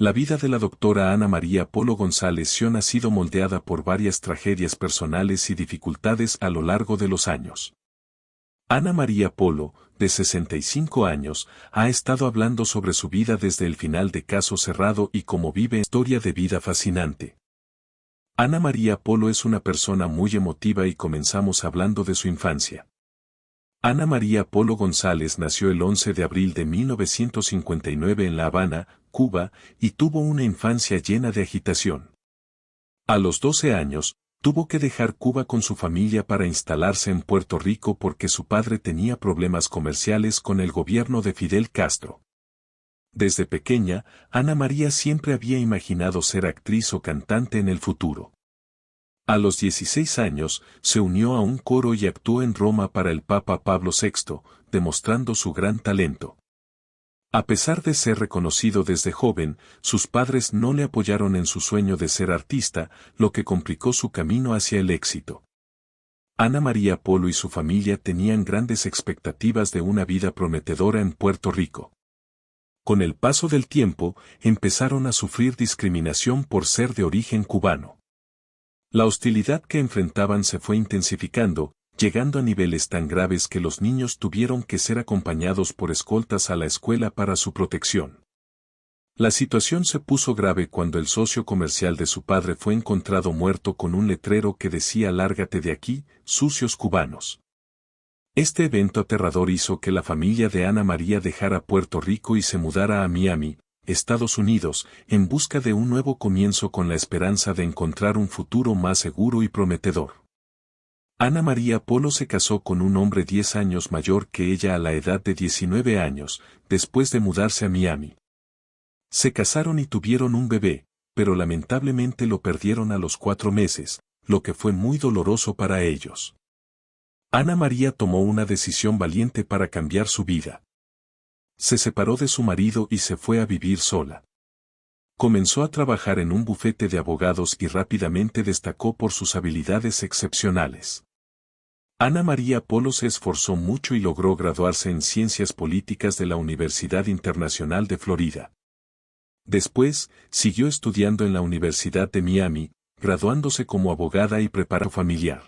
La vida de la doctora Ana María Polo González Sion ha sido moldeada por varias tragedias personales y dificultades a lo largo de los años. Ana María Polo, de 65 años, ha estado hablando sobre su vida desde el final de Caso Cerrado y cómo vive una historia de vida fascinante. Ana María Polo es una persona muy emotiva y comenzamos hablando de su infancia. Ana María Polo González nació el 11 de abril de 1959 en La Habana, Cuba, y tuvo una infancia llena de agitación. A los 12 años, tuvo que dejar Cuba con su familia para instalarse en Puerto Rico porque su padre tenía problemas comerciales con el gobierno de Fidel Castro. Desde pequeña, Ana María siempre había imaginado ser actriz o cantante en el futuro. A los 16 años, se unió a un coro y actuó en Roma para el Papa Pablo VI, demostrando su gran talento. A pesar de ser reconocido desde joven, sus padres no le apoyaron en su sueño de ser artista, lo que complicó su camino hacia el éxito. Ana María Polo y su familia tenían grandes expectativas de una vida prometedora en Puerto Rico. Con el paso del tiempo, empezaron a sufrir discriminación por ser de origen cubano. La hostilidad que enfrentaban se fue intensificando, llegando a niveles tan graves que los niños tuvieron que ser acompañados por escoltas a la escuela para su protección. La situación se puso grave cuando el socio comercial de su padre fue encontrado muerto con un letrero que decía «Lárgate de aquí, sucios cubanos». Este evento aterrador hizo que la familia de Ana María dejara Puerto Rico y se mudara a Miami, Estados Unidos, en busca de un nuevo comienzo con la esperanza de encontrar un futuro más seguro y prometedor. Ana María Polo se casó con un hombre 10 años mayor que ella a la edad de 19 años, después de mudarse a Miami. Se casaron y tuvieron un bebé, pero lamentablemente lo perdieron a los 4 meses, lo que fue muy doloroso para ellos. Ana María tomó una decisión valiente para cambiar su vida. Se separó de su marido y se fue a vivir sola. Comenzó a trabajar en un bufete de abogados y rápidamente destacó por sus habilidades excepcionales. Ana María Polo se esforzó mucho y logró graduarse en Ciencias Políticas de la Universidad Internacional de Florida. Después, siguió estudiando en la Universidad de Miami, graduándose como abogada y preparado familiar.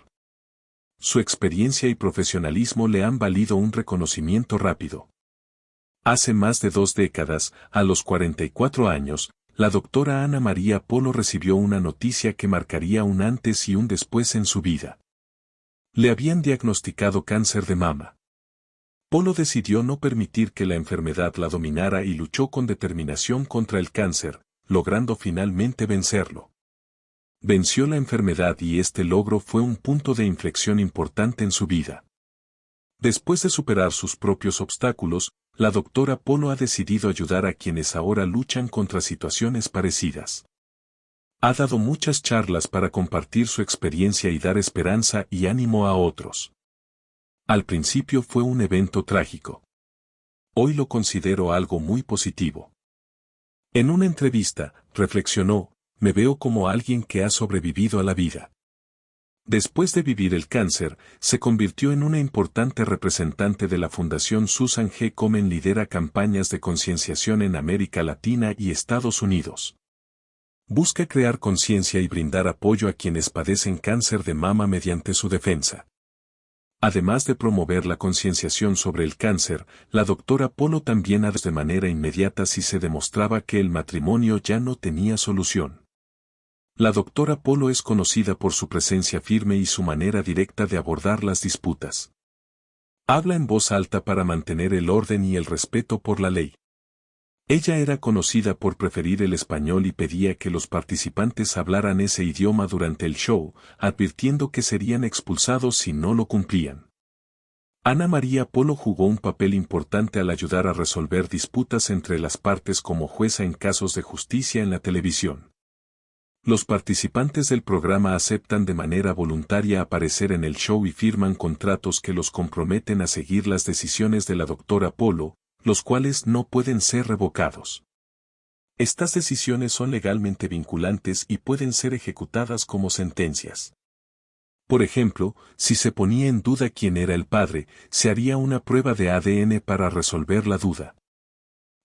Su experiencia y profesionalismo le han valido un reconocimiento rápido. Hace más de 2 décadas, a los 44 años, la doctora Ana María Polo recibió una noticia que marcaría un antes y un después en su vida. Le habían diagnosticado cáncer de mama. Polo decidió no permitir que la enfermedad la dominara y luchó con determinación contra el cáncer, logrando finalmente vencerlo. Venció la enfermedad y este logro fue un punto de inflexión importante en su vida. Después de superar sus propios obstáculos, la doctora Polo ha decidido ayudar a quienes ahora luchan contra situaciones parecidas. Ha dado muchas charlas para compartir su experiencia y dar esperanza y ánimo a otros. Al principio fue un evento trágico. Hoy lo considero algo muy positivo. En una entrevista, reflexionó, me veo como alguien que ha sobrevivido a la vida. Después de vivir el cáncer, se convirtió en una importante representante de la Fundación Susan G. Komen. Lidera campañas de concienciación en América Latina y Estados Unidos. Busca crear conciencia y brindar apoyo a quienes padecen cáncer de mama mediante su defensa. Además de promover la concienciación sobre el cáncer, la doctora Polo también ha de manera inmediata si se demostraba que el matrimonio ya no tenía solución. La doctora Polo es conocida por su presencia firme y su manera directa de abordar las disputas. Habla en voz alta para mantener el orden y el respeto por la ley. Ella era conocida por preferir el español y pedía que los participantes hablaran ese idioma durante el show, advirtiendo que serían expulsados si no lo cumplían. Ana María Polo jugó un papel importante al ayudar a resolver disputas entre las partes como jueza en casos de justicia en la televisión. Los participantes del programa aceptan de manera voluntaria aparecer en el show y firman contratos que los comprometen a seguir las decisiones de la doctora Polo, los cuales no pueden ser revocados. Estas decisiones son legalmente vinculantes y pueden ser ejecutadas como sentencias. Por ejemplo, si se ponía en duda quién era el padre, se haría una prueba de ADN para resolver la duda.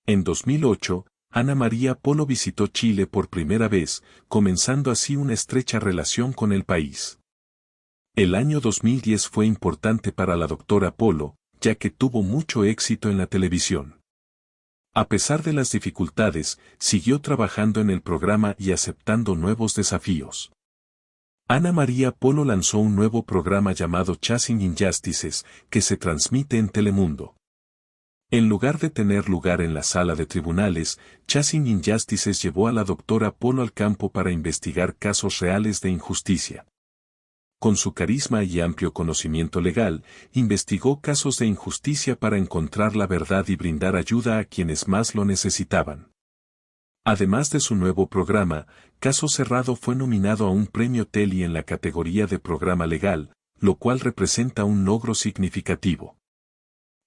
En 2008, Ana María Polo visitó Chile por primera vez, comenzando así una estrecha relación con el país. El año 2010 fue importante para la doctora Polo, ya que tuvo mucho éxito en la televisión. A pesar de las dificultades, siguió trabajando en el programa y aceptando nuevos desafíos. Ana María Polo lanzó un nuevo programa llamado Chasing Injustices, que se transmite en Telemundo. En lugar de tener lugar en la sala de tribunales, Chasing Injustices llevó a la doctora Polo al campo para investigar casos reales de injusticia. Con su carisma y amplio conocimiento legal, investigó casos de injusticia para encontrar la verdad y brindar ayuda a quienes más lo necesitaban. Además de su nuevo programa, Caso Cerrado fue nominado a un premio Telly en la categoría de programa legal, lo cual representa un logro significativo.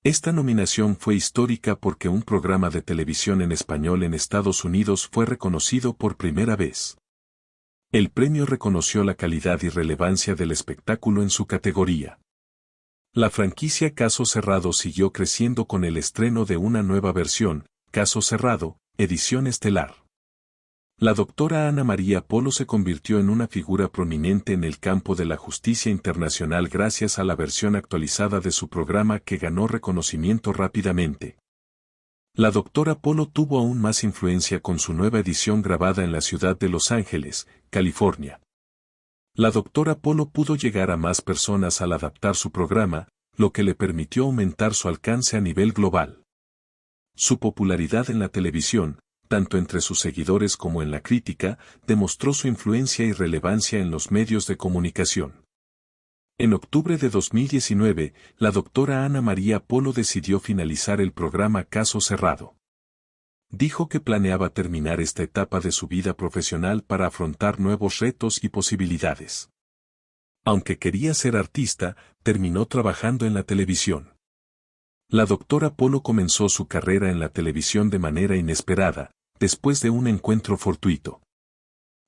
Esta nominación fue histórica porque un programa de televisión en español en Estados Unidos fue reconocido por primera vez. El premio reconoció la calidad y relevancia del espectáculo en su categoría. La franquicia Caso Cerrado siguió creciendo con el estreno de una nueva versión, Caso Cerrado, edición estelar. La doctora Ana María Polo se convirtió en una figura prominente en el campo de la justicia internacional gracias a la versión actualizada de su programa que ganó reconocimiento rápidamente. La doctora Polo tuvo aún más influencia con su nueva edición grabada en la ciudad de Los Ángeles, California. La doctora Polo pudo llegar a más personas al adaptar su programa, lo que le permitió aumentar su alcance a nivel global. Su popularidad en la televisión, tanto entre sus seguidores como en la crítica, demostró su influencia y relevancia en los medios de comunicación. En octubre de 2019, la doctora Ana María Polo decidió finalizar el programa Caso Cerrado. Dijo que planeaba terminar esta etapa de su vida profesional para afrontar nuevos retos y posibilidades. Aunque quería ser artista, terminó trabajando en la televisión. La doctora Polo comenzó su carrera en la televisión de manera inesperada, después de un encuentro fortuito.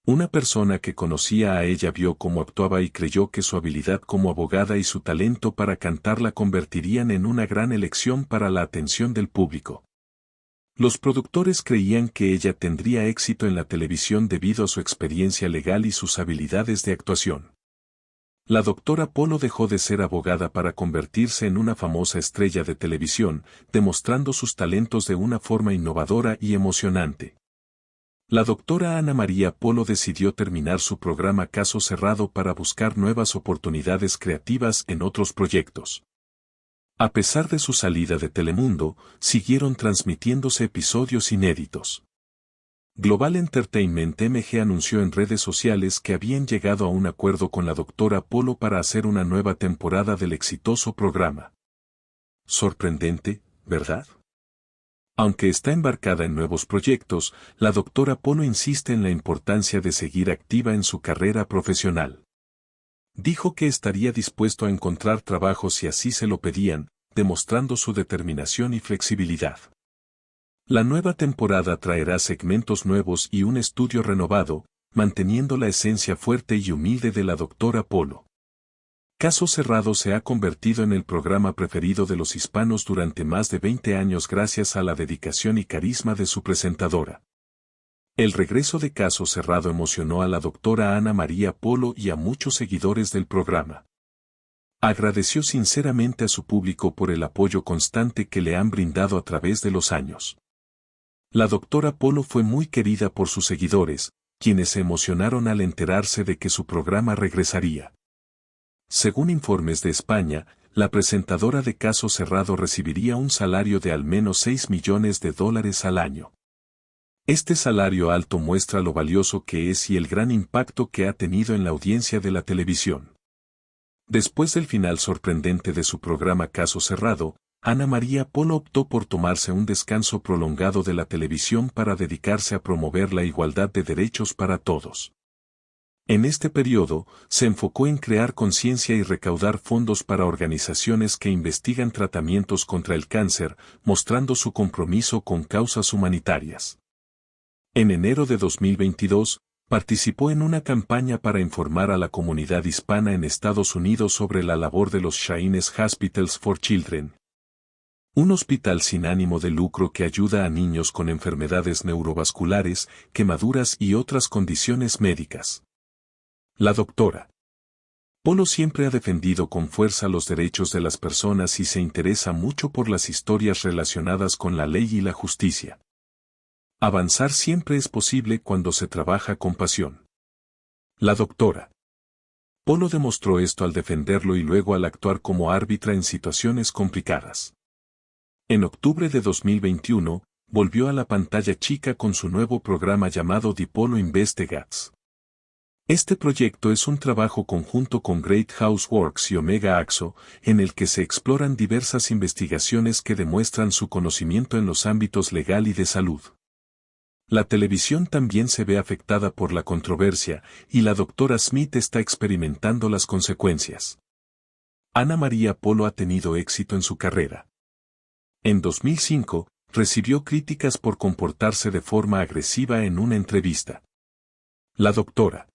Una persona que conocía a ella vio cómo actuaba y creyó que su habilidad como abogada y su talento para cantar la convertirían en una gran elección para la atención del público. Los productores creían que ella tendría éxito en la televisión debido a su experiencia legal y sus habilidades de actuación. La doctora Polo dejó de ser abogada para convertirse en una famosa estrella de televisión, demostrando sus talentos de una forma innovadora y emocionante. La doctora Ana María Polo decidió terminar su programa Caso Cerrado para buscar nuevas oportunidades creativas en otros proyectos. A pesar de su salida de Telemundo, siguieron transmitiéndose episodios inéditos. Global Entertainment MG anunció en redes sociales que habían llegado a un acuerdo con la doctora Polo para hacer una nueva temporada del exitoso programa. Sorprendente, ¿verdad? Aunque está embarcada en nuevos proyectos, la doctora Polo insiste en la importancia de seguir activa en su carrera profesional. Dijo que estaría dispuesto a encontrar trabajo si así se lo pedían, demostrando su determinación y flexibilidad. La nueva temporada traerá segmentos nuevos y un estudio renovado, manteniendo la esencia fuerte y humilde de la doctora Polo. Caso Cerrado se ha convertido en el programa preferido de los hispanos durante más de 20 años gracias a la dedicación y carisma de su presentadora. El regreso de Caso Cerrado emocionó a la doctora Ana María Polo y a muchos seguidores del programa. Agradeció sinceramente a su público por el apoyo constante que le han brindado a través de los años. La doctora Polo fue muy querida por sus seguidores, quienes se emocionaron al enterarse de que su programa regresaría. Según informes de España, la presentadora de Caso Cerrado recibiría un salario de al menos $6 millones al año. Este salario alto muestra lo valioso que es y el gran impacto que ha tenido en la audiencia de la televisión. Después del final sorprendente de su programa Caso Cerrado, Ana María Polo optó por tomarse un descanso prolongado de la televisión para dedicarse a promover la igualdad de derechos para todos. En este periodo, se enfocó en crear conciencia y recaudar fondos para organizaciones que investigan tratamientos contra el cáncer, mostrando su compromiso con causas humanitarias. En enero de 2022, participó en una campaña para informar a la comunidad hispana en Estados Unidos sobre la labor de los Shines Hospitals for Children. Un hospital sin ánimo de lucro que ayuda a niños con enfermedades neurovasculares, quemaduras y otras condiciones médicas. La doctora Polo siempre ha defendido con fuerza los derechos de las personas y se interesa mucho por las historias relacionadas con la ley y la justicia. Avanzar siempre es posible cuando se trabaja con pasión. La doctora Polo demostró esto al defenderlo y luego al actuar como árbitra en situaciones complicadas. En octubre de 2021, volvió a la pantalla chica con su nuevo programa llamado Dipolo Investigates. Este proyecto es un trabajo conjunto con Great House Works y Omega Axo, en el que se exploran diversas investigaciones que demuestran su conocimiento en los ámbitos legal y de salud. La televisión también se ve afectada por la controversia, y la doctora Smith está experimentando las consecuencias. Ana María Polo ha tenido éxito en su carrera. En 2005, recibió críticas por comportarse de forma agresiva en una entrevista. La doctora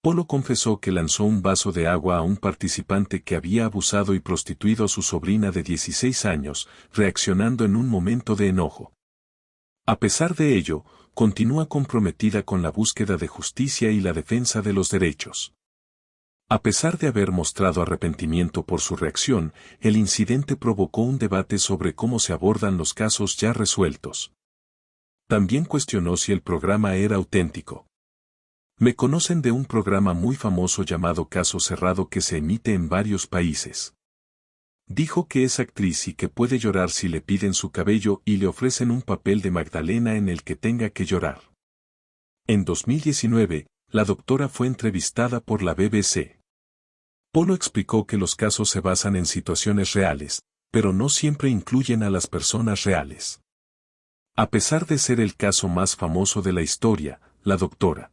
Polo confesó que lanzó un vaso de agua a un participante que había abusado y prostituido a su sobrina de 16 años, reaccionando en un momento de enojo. A pesar de ello, continúa comprometida con la búsqueda de justicia y la defensa de los derechos. A pesar de haber mostrado arrepentimiento por su reacción, el incidente provocó un debate sobre cómo se abordan los casos ya resueltos. También cuestionó si el programa era auténtico. Me conocen de un programa muy famoso llamado Caso Cerrado que se emite en varios países. Dijo que es actriz y que puede llorar si le piden su cabello y le ofrecen un papel de Magdalena en el que tenga que llorar. En 2019, la doctora fue entrevistada por la BBC. Polo explicó que los casos se basan en situaciones reales, pero no siempre incluyen a las personas reales. A pesar de ser el caso más famoso de la historia, la doctora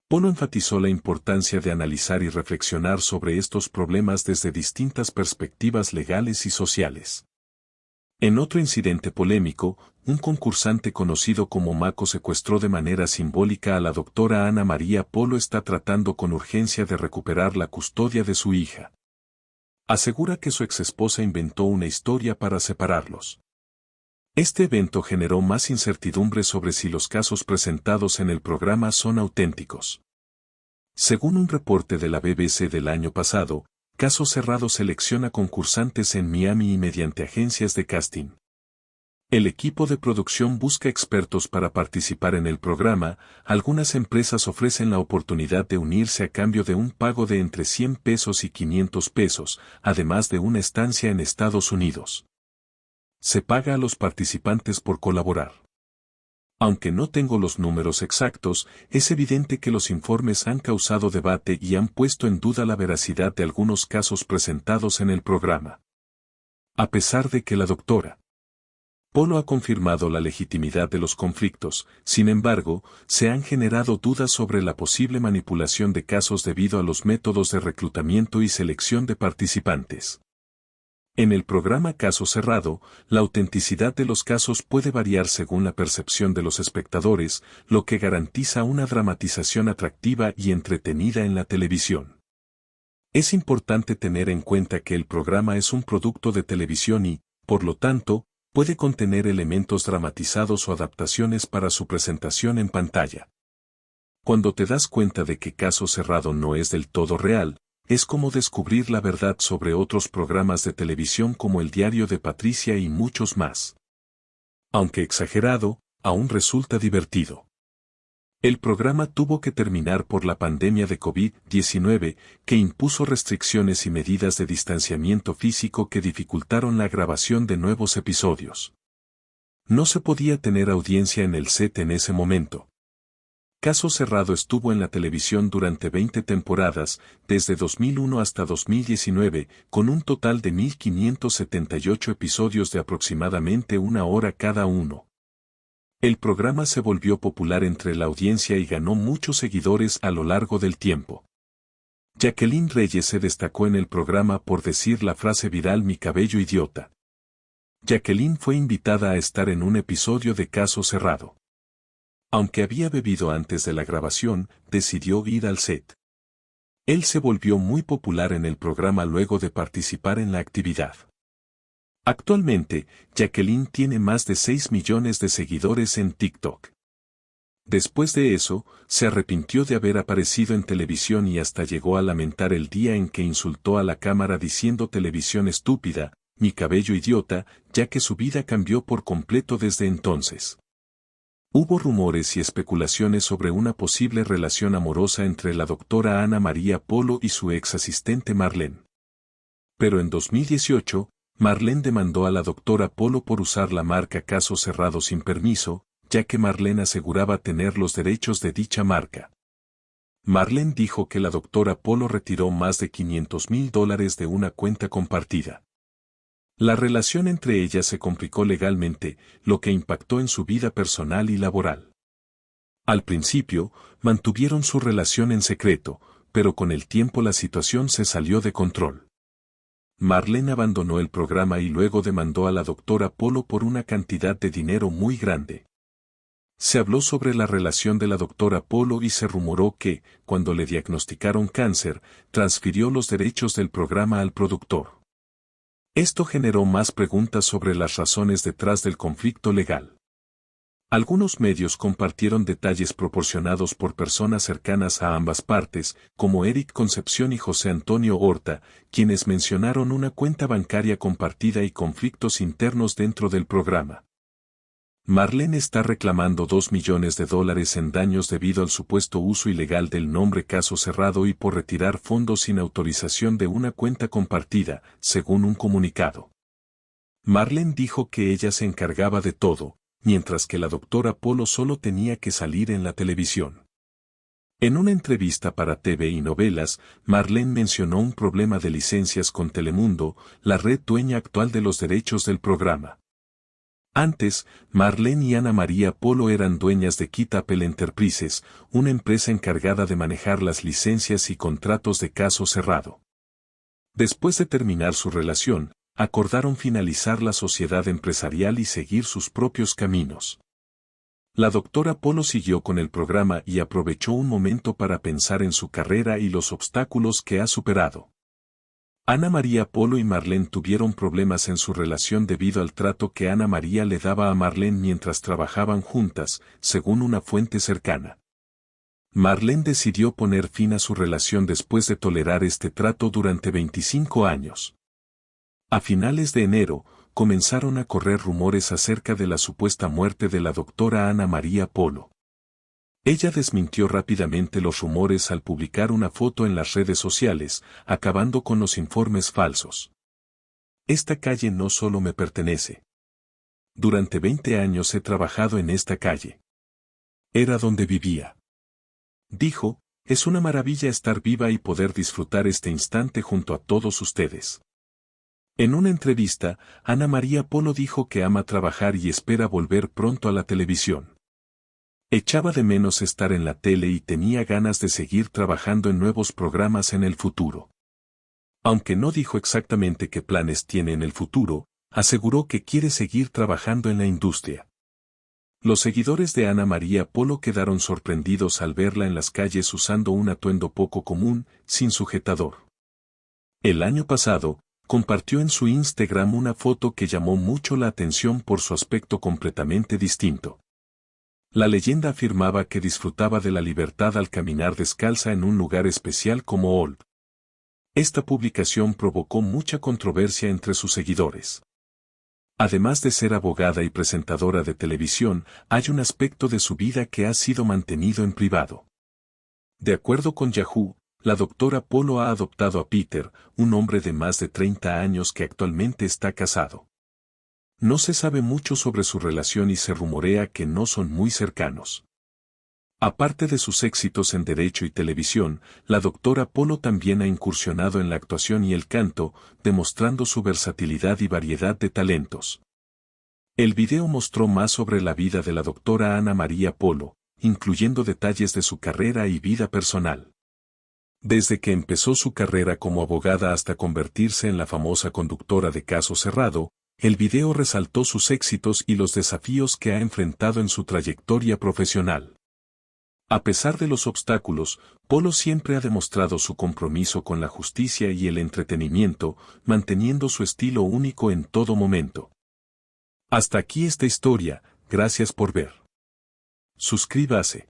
Polo enfatizó la importancia de analizar y reflexionar sobre estos problemas desde distintas perspectivas legales y sociales. En otro incidente polémico, un concursante conocido como Mako secuestró de manera simbólica a la doctora Ana María Polo está tratando con urgencia de recuperar la custodia de su hija. Asegura que su exesposa inventó una historia para separarlos. Este evento generó más incertidumbre sobre si los casos presentados en el programa son auténticos. Según un reporte de la BBC del año pasado, Caso Cerrado selecciona concursantes en Miami y mediante agencias de casting. El equipo de producción busca expertos para participar en el programa. Algunas empresas ofrecen la oportunidad de unirse a cambio de un pago de entre 100 pesos y 500 pesos, además de una estancia en Estados Unidos. Se paga a los participantes por colaborar. Aunque no tengo los números exactos, es evidente que los informes han causado debate y han puesto en duda la veracidad de algunos casos presentados en el programa. A pesar de que la doctora Polo ha confirmado la legitimidad de los conflictos, sin embargo, se han generado dudas sobre la posible manipulación de casos debido a los métodos de reclutamiento y selección de participantes. En el programa Caso Cerrado, la autenticidad de los casos puede variar según la percepción de los espectadores, lo que garantiza una dramatización atractiva y entretenida en la televisión. Es importante tener en cuenta que el programa es un producto de televisión y, por lo tanto, puede contener elementos dramatizados o adaptaciones para su presentación en pantalla. Cuando te das cuenta de que Caso Cerrado no es del todo real, es como descubrir la verdad sobre otros programas de televisión como El Diario de Patricia y muchos más. Aunque exagerado, aún resulta divertido. El programa tuvo que terminar por la pandemia de COVID-19, que impuso restricciones y medidas de distanciamiento físico que dificultaron la grabación de nuevos episodios. No se podía tener audiencia en el set en ese momento. Caso Cerrado estuvo en la televisión durante 20 temporadas, desde 2001 hasta 2019, con un total de 1.578 episodios de aproximadamente una hora cada uno. El programa se volvió popular entre la audiencia y ganó muchos seguidores a lo largo del tiempo. Jacqueline Reyes se destacó en el programa por decir la frase viral "mi cabello idiota". Jacqueline fue invitada a estar en un episodio de Caso Cerrado. Aunque había bebido antes de la grabación, decidió ir al set. Él se volvió muy popular en el programa luego de participar en la actividad. Actualmente, Jacqueline tiene más de 6 millones de seguidores en TikTok. Después de eso, se arrepintió de haber aparecido en televisión y hasta llegó a lamentar el día en que insultó a la cámara diciendo televisión estúpida, mi cabello idiota, ya que su vida cambió por completo desde entonces. Hubo rumores y especulaciones sobre una posible relación amorosa entre la doctora Ana María Polo y su ex asistente Marlene. Pero en 2018, Marlene demandó a la doctora Polo por usar la marca Caso Cerrado sin permiso, ya que Marlene aseguraba tener los derechos de dicha marca. Marlene dijo que la doctora Polo retiró más de $500,000 de una cuenta compartida. La relación entre ellas se complicó legalmente, lo que impactó en su vida personal y laboral. Al principio, mantuvieron su relación en secreto, pero con el tiempo la situación se salió de control. Marlene abandonó el programa y luego demandó a la doctora Polo por una cantidad de dinero muy grande. Se habló sobre la relación de la doctora Polo y se rumoró que, cuando le diagnosticaron cáncer, transfirió los derechos del programa al productor. Esto generó más preguntas sobre las razones detrás del conflicto legal. Algunos medios compartieron detalles proporcionados por personas cercanas a ambas partes, como Eric Concepción y José Antonio Horta, quienes mencionaron una cuenta bancaria compartida y conflictos internos dentro del programa. Marlene está reclamando $2 millones en daños debido al supuesto uso ilegal del nombre Caso Cerrado y por retirar fondos sin autorización de una cuenta compartida, según un comunicado. Marlene dijo que ella se encargaba de todo, mientras que la doctora Polo solo tenía que salir en la televisión. En una entrevista para TV y Novelas, Marlene mencionó un problema de licencias con Telemundo, la red dueña actual de los derechos del programa. Antes, Marlene y Ana María Polo eran dueñas de Kid Apple Enterprises, una empresa encargada de manejar las licencias y contratos de Caso Cerrado. Después de terminar su relación, acordaron finalizar la sociedad empresarial y seguir sus propios caminos. La doctora Polo siguió con el programa y aprovechó un momento para pensar en su carrera y los obstáculos que ha superado. Ana María Polo y Marlene tuvieron problemas en su relación debido al trato que Ana María le daba a Marlene mientras trabajaban juntas, según una fuente cercana. Marlene decidió poner fin a su relación después de tolerar este trato durante 25 años. A finales de enero, comenzaron a correr rumores acerca de la supuesta muerte de la doctora Ana María Polo. Ella desmintió rápidamente los rumores al publicar una foto en las redes sociales, acabando con los informes falsos. Esta calle no solo me pertenece. Durante 20 años he trabajado en esta calle. Era donde vivía. Dijo, es una maravilla estar viva y poder disfrutar este instante junto a todos ustedes. En una entrevista, Ana María Polo dijo que ama trabajar y espera volver pronto a la televisión. Echaba de menos estar en la tele y tenía ganas de seguir trabajando en nuevos programas en el futuro. Aunque no dijo exactamente qué planes tiene en el futuro, aseguró que quiere seguir trabajando en la industria. Los seguidores de Ana María Polo quedaron sorprendidos al verla en las calles usando un atuendo poco común, sin sujetador. El año pasado, compartió en su Instagram una foto que llamó mucho la atención por su aspecto completamente distinto. La leyenda afirmaba que disfrutaba de la libertad al caminar descalza en un lugar especial como Old. Esta publicación provocó mucha controversia entre sus seguidores. Además de ser abogada y presentadora de televisión, hay un aspecto de su vida que ha sido mantenido en privado. De acuerdo con Yahoo, la doctora Polo ha adoptado a Peter, un hombre de más de 30 años que actualmente está casado. No se sabe mucho sobre su relación y se rumorea que no son muy cercanos. Aparte de sus éxitos en derecho y televisión, la doctora Polo también ha incursionado en la actuación y el canto, demostrando su versatilidad y variedad de talentos. El video mostró más sobre la vida de la doctora Ana María Polo, incluyendo detalles de su carrera y vida personal. Desde que empezó su carrera como abogada hasta convertirse en la famosa conductora de Caso Cerrado, el video resaltó sus éxitos y los desafíos que ha enfrentado en su trayectoria profesional. A pesar de los obstáculos, Polo siempre ha demostrado su compromiso con la justicia y el entretenimiento, manteniendo su estilo único en todo momento. Hasta aquí esta historia, gracias por ver. Suscríbase.